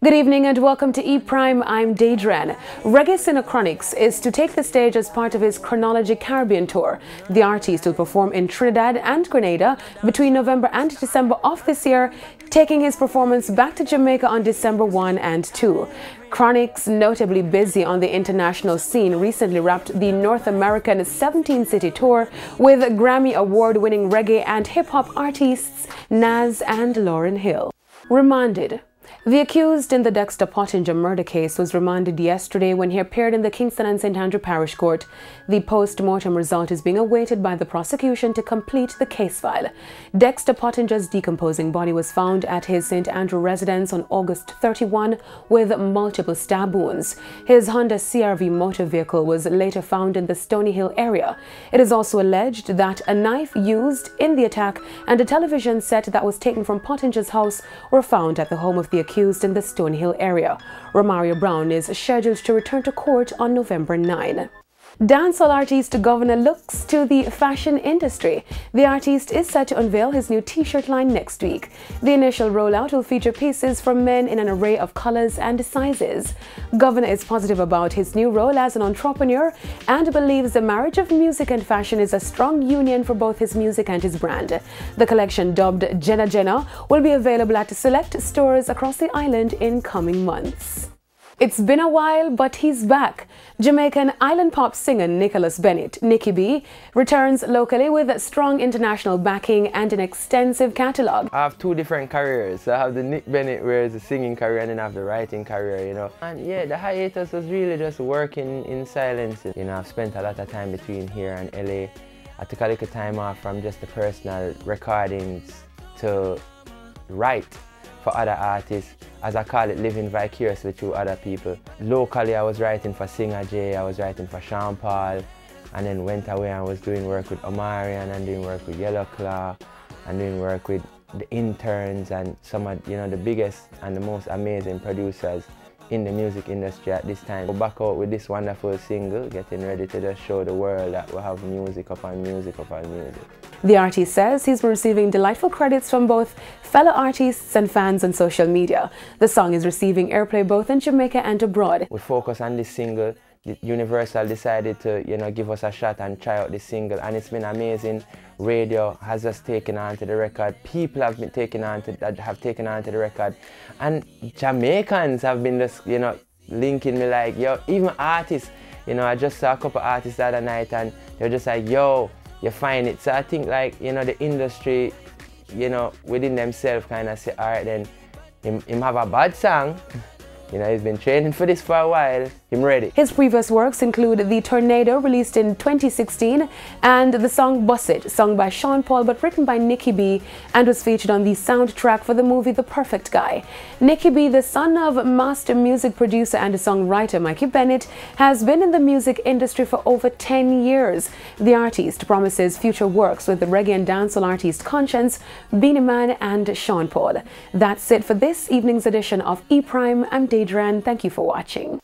Good evening and welcome to E-Prime. I'm Deidran. Reggae Cinechronics is to take the stage as part of his Chronology Caribbean tour. The artist will perform in Trinidad and Grenada between November and December of this year, taking his performance back to Jamaica on December 1 and 2. Chronics, notably busy on the international scene, recently wrapped the North American 17-city tour with Grammy Award-winning reggae and hip-hop artists Nas and Lauryn Hill. Remanded. The accused in the Dexter Pottinger murder case was remanded yesterday when he appeared in the Kingston and St. Andrew Parish Court. The post-mortem result is being awaited by the prosecution to complete the case file. Dexter Pottinger's decomposing body was found at his St. Andrew residence on August 31 with multiple stab wounds. His Honda CR-V motor vehicle was later found in the Stony Hill area. It is also alleged that a knife used in the attack and a television set that was taken from Pottinger's house were found at the home of the accused in the Stony Hill area. Romario Brown is scheduled to return to court on November 9. Dancehall artist Governor looks to the fashion industry. The artist is set to unveil his new t-shirt line next week. The initial rollout will feature pieces for men in an array of colors and sizes. Governor is positive about his new role as an entrepreneur and believes the marriage of music and fashion is a strong union for both his music and his brand. The collection, dubbed Jenna Jenna, will be available at select stores across the island in coming months. It's been a while, but he's back. Jamaican island pop singer Nicholas Bennett, Nicky B, returns locally with strong international backing and an extensive catalogue. I have two different careers. I have the Nick Bennett, where it's a singing career, and then I have the writing career, you know. And yeah, the hiatus was really just working in silence. You know, I've spent a lot of time between here and LA. I took a little time off from just the personal recordings to write for other artists, as I call it, living vicariously through other people. Locally, I was writing for Singer J, I was writing for Sean Paul, and then went away and was doing work with Omarion and doing work with Yellow Claw and doing work with the interns and some of the biggest and the most amazing producers in the music industry at this time. We're back out with this wonderful single, getting ready to just show the world that we have music upon music upon music. The artist says he's been receiving delightful credits from both fellow artists and fans on social media. The song is receiving airplay both in Jamaica and abroad. We focus on this single. Universal decided to give us a shot and try out this single, and it's been amazing. Radio has just taken on to the record. People have taken on to the record, and Jamaicans have been just linking me like, yo, even artists. I just saw a couple artists the other night and they're just like, yo, you find it. So I think like the industry within themselves kind of say, all right, then him have a bad song. He's been training for this for a while. I'm ready. His previous works include The Tornado, released in 2016, and the song Bust It, sung by Sean Paul but written by Nicky B, and was featured on the soundtrack for the movie The Perfect Guy. Nicky B, the son of master music producer and songwriter Mikey Bennett, has been in the music industry for over 10 years. The artist promises future works with the reggae and dancehall artist Conscience, Beenie Man and Sean Paul. That's it for this evening's edition of E-Prime. I'm Deidran. Thank you for watching.